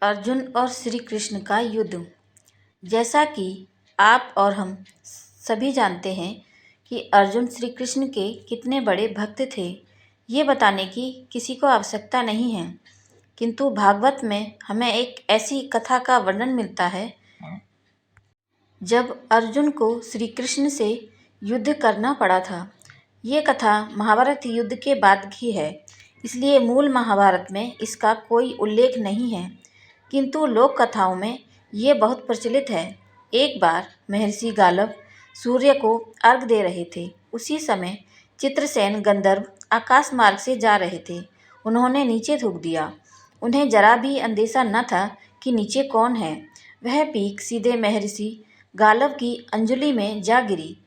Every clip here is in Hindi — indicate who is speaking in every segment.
Speaker 1: अर्जुन और श्री कृष्ण का युद्ध। जैसा कि आप और हम सभी जानते हैं कि अर्जुन श्री कृष्ण के कितने बड़े भक्त थे, ये बताने की किसी को आवश्यकता नहीं है। किंतु भागवत में हमें एक ऐसी कथा का वर्णन मिलता है जब अर्जुन को श्री कृष्ण से युद्ध करना पड़ा था। ये कथा महाभारत युद्ध के बाद की है, इसलिए मूल महाभारत में इसका कोई उल्लेख नहीं है, किंतु लोक कथाओं में ये बहुत प्रचलित है। एक बार महर्षि गालव सूर्य को अर्घ दे रहे थे। उसी समय चित्रसेन गंधर्व आकाश मार्ग से जा रहे थे। उन्होंने नीचे थूक दिया। उन्हें जरा भी अंदेशा न था कि नीचे कौन है। वह पीक सीधे महर्षि गालव की अंजलि में जा गिरी,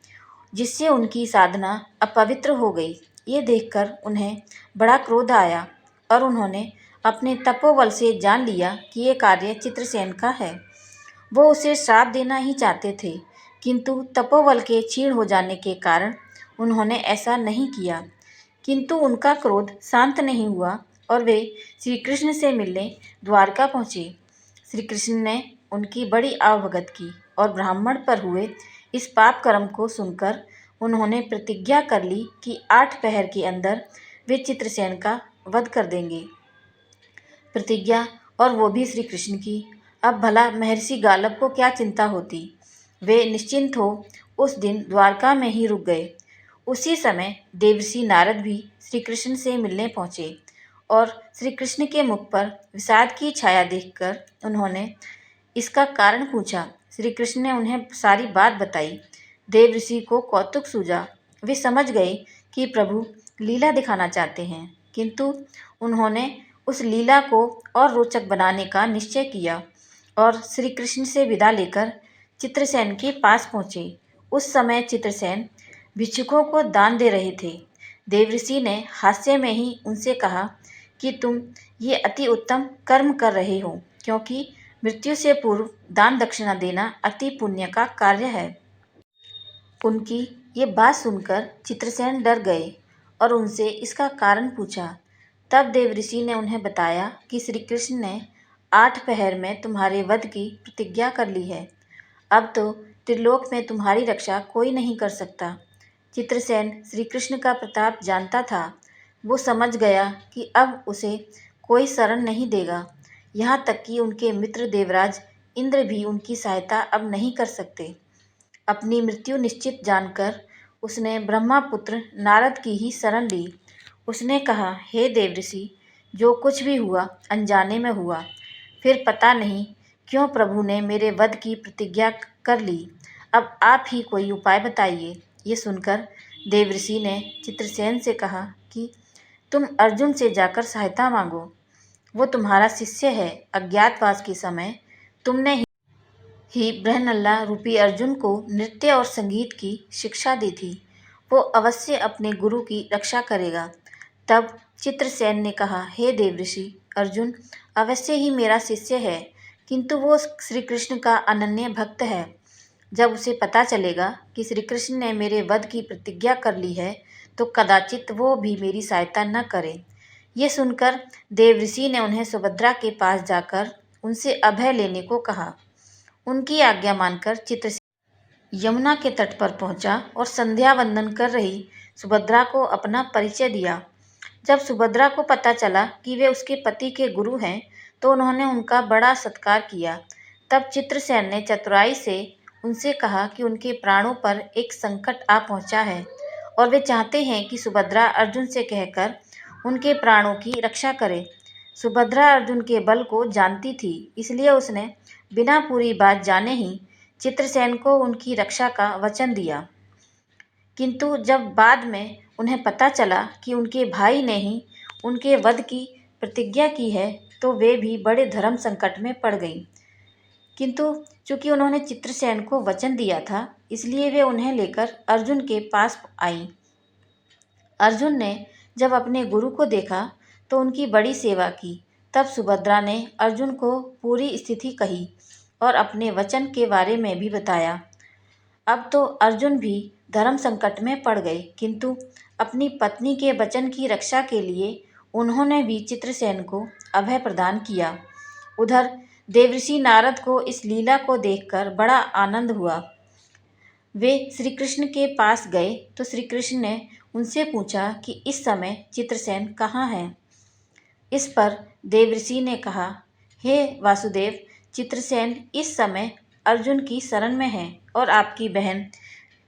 Speaker 1: जिससे उनकी साधना अपवित्र हो गई। ये देखकर उन्हें बड़ा क्रोध आया और उन्होंने अपने तपोबल से जान लिया कि ये कार्य चित्रसेन का है। वो उसे श्राप देना ही चाहते थे, किंतु तपोबल के क्षीण हो जाने के कारण उन्होंने ऐसा नहीं किया। किंतु उनका क्रोध शांत नहीं हुआ और वे श्री कृष्ण से मिलने द्वारका पहुँचे। श्री कृष्ण ने उनकी बड़ी आवभगत की और ब्राह्मण पर हुए इस पाप कर्म को सुनकर उन्होंने प्रतिज्ञा कर ली कि 8 पहर के अंदर वे चित्रसेन का वध कर देंगे। प्रतिज्ञा, और वो भी श्री कृष्ण की। अब भला महर्षि गालव को क्या चिंता होती। वे निश्चिंत हो उस दिन द्वारका में ही रुक गए। उसी समय देवर्षि नारद भी श्री कृष्ण से मिलने पहुँचे और श्री कृष्ण के मुख पर विषाद की छाया देखकर उन्होंने इसका कारण पूछा। श्री कृष्ण ने उन्हें सारी बात बताई। देवर्षि को कौतुक सूझा। वे समझ गए कि प्रभु लीला दिखाना चाहते हैं, किंतु उन्होंने उस लीला को और रोचक बनाने का निश्चय किया और श्री कृष्ण से विदा लेकर चित्रसेन के पास पहुँचे। उस समय चित्रसेन भिक्षुकों को दान दे रहे थे। देवर्षि ने हास्य में ही उनसे कहा कि तुम ये अति उत्तम कर्म कर रहे हो, क्योंकि मृत्यु से पूर्व दान दक्षिणा देना अति पुण्य का कार्य है। उनकी ये बात सुनकर चित्रसेन डर गए और उनसे इसका कारण पूछा। तब देवर्षि ने उन्हें बताया कि श्री कृष्ण ने 8 पहर में तुम्हारे वध की प्रतिज्ञा कर ली है। अब तो त्रिलोक में तुम्हारी रक्षा कोई नहीं कर सकता। चित्रसेन श्री कृष्ण का प्रताप जानता था। वो समझ गया कि अब उसे कोई शरण नहीं देगा। यहाँ तक कि उनके मित्र देवराज इंद्र भी उनकी सहायता अब नहीं कर सकते। अपनी मृत्यु निश्चित जानकर उसने ब्रह्मापुत्र नारद की ही शरण ली। उसने कहा, हे देवर्षि, जो कुछ भी हुआ अनजाने में हुआ। फिर पता नहीं क्यों प्रभु ने मेरे वध की प्रतिज्ञा कर ली। अब आप ही कोई उपाय बताइए। ये सुनकर देवर्षि ने चित्रसेन से कहा कि तुम अर्जुन से जाकर सहायता मांगो। वो तुम्हारा शिष्य है। अज्ञातवास के समय तुमने ही बृहन्नला रूपी अर्जुन को नृत्य और संगीत की शिक्षा दी थी। वो अवश्य अपने गुरु की रक्षा करेगा। तब चित्रसेन ने कहा, हे देवर्षि, अर्जुन अवश्य ही मेरा शिष्य है, किंतु वो श्री कृष्ण का अनन्य भक्त है। जब उसे पता चलेगा कि श्री कृष्ण ने मेरे वध की प्रतिज्ञा कर ली है, तो कदाचित वो भी मेरी सहायता न करे। ये सुनकर देवर्षि ने उन्हें सुभद्रा के पास जाकर उनसे अभय लेने को कहा। उनकी आज्ञा मानकर चित्रसेन यमुना के तट पर पहुंचा और संध्या वंदन कर रही सुभद्रा को अपना परिचय दिया। जब सुभद्रा को पता चला कि वे उसके पति के गुरु हैं, तो उन्होंने उनका बड़ा सत्कार किया। तब चित्रसेन ने चतुराई से उनसे कहा कि उनके प्राणों पर एक संकट आ पहुंचा है और वे चाहते हैं कि सुभद्रा अर्जुन से कहकर उनके प्राणों की रक्षा करे। सुभद्रा अर्जुन के बल को जानती थी, इसलिए उसने बिना पूरी बात जाने ही चित्रसेन को उनकी रक्षा का वचन दिया। किंतु जब बाद में उन्हें पता चला कि उनके भाई ने ही उनके वध की प्रतिज्ञा की है, तो वे भी बड़े धर्म संकट में पड़ गईं। किंतु चूंकि उन्होंने चित्रसेन को वचन दिया था, इसलिए वे उन्हें लेकर अर्जुन के पास आईं। अर्जुन ने जब अपने गुरु को देखा तो उनकी बड़ी सेवा की। तब सुभद्रा ने अर्जुन को पूरी स्थिति कही और अपने वचन के बारे में भी बताया। अब तो अर्जुन भी धर्म संकट में पड़ गए, किंतु अपनी पत्नी के वचन की रक्षा के लिए उन्होंने भी चित्रसेन को अभय प्रदान किया। उधर देवर्षि नारद को इस लीला को देखकर बड़ा आनंद हुआ। वे श्री कृष्ण के पास गए तो श्री कृष्ण ने उनसे पूछा कि इस समय चित्रसेन कहाँ है। इस पर देवर्षि ने कहा, हे वासुदेव, चित्रसेन इस समय अर्जुन की शरण में है और आपकी बहन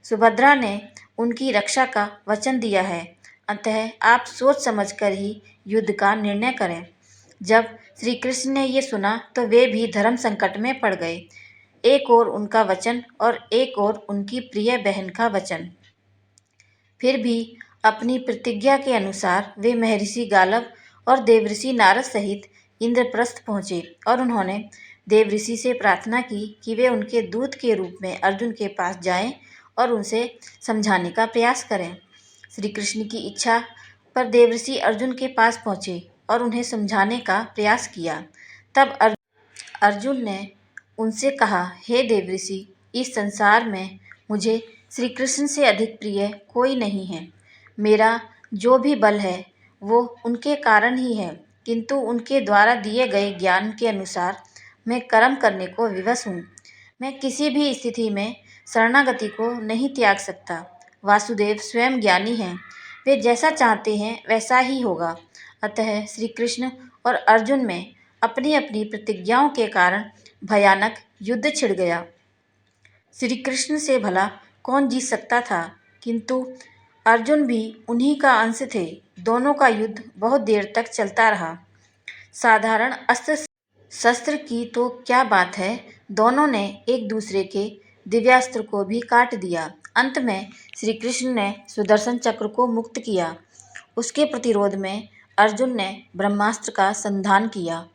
Speaker 1: सुभद्रा ने उनकी रक्षा का वचन दिया है। अतः आप सोच समझकर ही युद्ध का निर्णय करें। जब श्री कृष्ण ने ये सुना तो वे भी धर्म संकट में पड़ गए। एक ओर उनका वचन और एक ओर उनकी प्रिय बहन का वचन। फिर भी अपनी प्रतिज्ञा के अनुसार वे महर्षि गालव और देवर्षि नारद सहित इंद्रप्रस्थ पहुँचे और उन्होंने देवर्षि से प्रार्थना की कि वे उनके दूत के रूप में अर्जुन के पास जाएं और उनसे समझाने का प्रयास करें। श्री कृष्ण की इच्छा पर देवर्षि अर्जुन के पास पहुँचे और उन्हें समझाने का प्रयास किया। तब अर्जुन ने उनसे कहा, हे देवर्षि, इस संसार में मुझे श्री कृष्ण से अधिक प्रिय कोई नहीं है। मेरा जो भी बल है वो उनके कारण ही है, किंतु उनके द्वारा दिए गए ज्ञान के अनुसार मैं कर्म करने को विवश हूँ। मैं किसी भी स्थिति में शरणागति को नहीं त्याग सकता। वासुदेव स्वयं ज्ञानी हैं, वे जैसा चाहते हैं वैसा ही होगा। अतः श्री कृष्ण और अर्जुन में अपनी अपनी प्रतिज्ञाओं के कारण भयानक युद्ध छिड़ गया। श्री कृष्ण से भला कौन जीत सकता था, किंतु अर्जुन भी उन्हीं का अंश थे। दोनों का युद्ध बहुत देर तक चलता रहा। साधारण अस्त्र शस्त्र की तो क्या बात है, दोनों ने एक दूसरे के दिव्यास्त्र को भी काट दिया। अंत में श्री कृष्ण ने सुदर्शन चक्र को मुक्त किया। उसके प्रतिरोध में अर्जुन ने ब्रह्मास्त्र का संधान किया।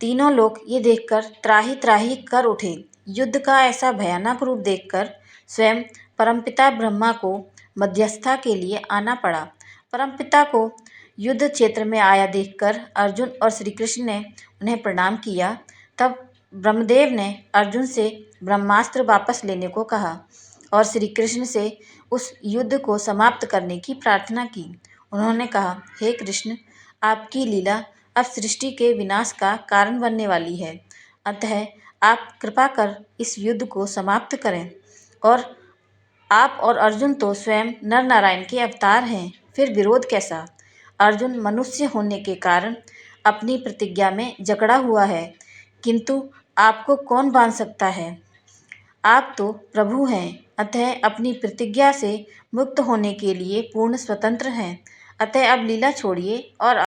Speaker 1: तीनों लोग ये देखकर त्राहि त्राहि कर उठे। युद्ध का ऐसा भयानक रूप देखकर स्वयं परमपिता ब्रह्मा को मध्यस्थता के लिए आना पड़ा। परमपिता को युद्ध क्षेत्र में आया देखकर अर्जुन और श्री कृष्ण ने उन्हें प्रणाम किया। तब ब्रह्मदेव ने अर्जुन से ब्रह्मास्त्र वापस लेने को कहा और श्री कृष्ण से उस युद्ध को समाप्त करने की प्रार्थना की। उन्होंने कहा, हे कृष्ण, आपकी लीला अब सृष्टि के विनाश का कारण बनने वाली है। अतः आप कृपा कर इस युद्ध को समाप्त करें। और आप और अर्जुन तो स्वयं नर नारायण के अवतार हैं, फिर विरोध कैसा? अर्जुन मनुष्य होने के कारण अपनी प्रतिज्ञा में जकड़ा हुआ है, किंतु आपको कौन बांध सकता है? आप तो प्रभु हैं, अतः अपनी प्रतिज्ञा से मुक्त होने के लिए पूर्ण स्वतंत्र हैं। अतः अब लीला छोड़िए और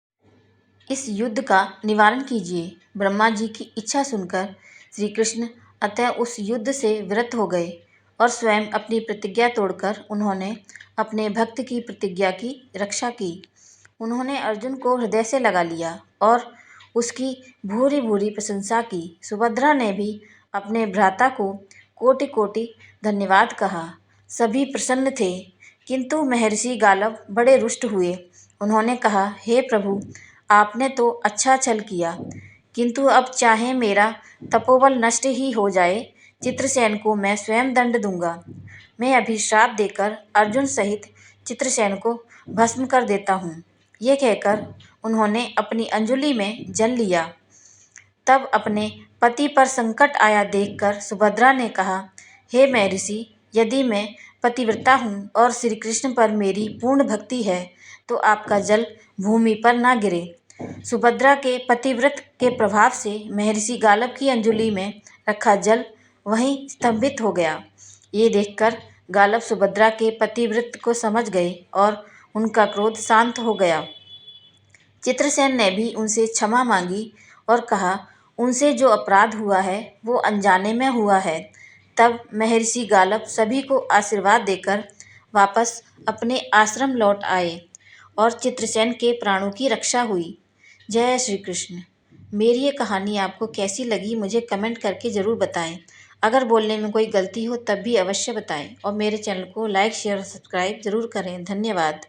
Speaker 1: इस युद्ध का निवारण कीजिए। ब्रह्मा जी की इच्छा सुनकर श्री कृष्ण अतः उस युद्ध से विरत हो गए और स्वयं अपनी प्रतिज्ञा तोड़कर उन्होंने अपने भक्त की प्रतिज्ञा की रक्षा की। उन्होंने अर्जुन को हृदय से लगा लिया और उसकी भूरी भूरी प्रशंसा की। सुभद्रा ने भी अपने भ्राता को कोटि कोटि धन्यवाद कहा। सभी प्रसन्न थे, किंतु महर्षि गालव बड़े रुष्ट हुए। उन्होंने कहा, हे प्रभु, आपने तो अच्छा छल किया, किंतु अब चाहे मेरा तपोबल नष्ट ही हो जाए, चित्रसेन को मैं स्वयं दंड दूंगा। मैं अभी श्राप देकर अर्जुन सहित चित्रसेन को भस्म कर देता हूँ। ये कहकर उन्होंने अपनी अंजलि में जल लिया। तब अपने पति पर संकट आया देखकर सुभद्रा ने कहा, हे महर्षि, यदि मैं पतिव्रता हूँ और श्री कृष्ण पर मेरी पूर्ण भक्ति है तो आपका जल भूमि पर ना गिरे। सुभद्रा के पतिव्रत के प्रभाव से महर्षि गालव की अंजलि में रखा जल वहीं स्तंभित हो गया। ये देखकर गालव सुभद्रा के पतिव्रत को समझ गए और उनका क्रोध शांत हो गया। चित्रसेन ने भी उनसे क्षमा मांगी और कहा, उनसे जो अपराध हुआ है वो अनजाने में हुआ है। तब महर्षि गालव सभी को आशीर्वाद देकर वापस अपने आश्रम लौट आए और चित्रसेन के प्राणों की रक्षा हुई। जय श्री कृष्ण। मेरी ये कहानी आपको कैसी लगी मुझे कमेंट करके ज़रूर बताएं। अगर बोलने में कोई गलती हो तब भी अवश्य बताएं और मेरे चैनल को लाइक शेयर और सब्सक्राइब ज़रूर करें। धन्यवाद।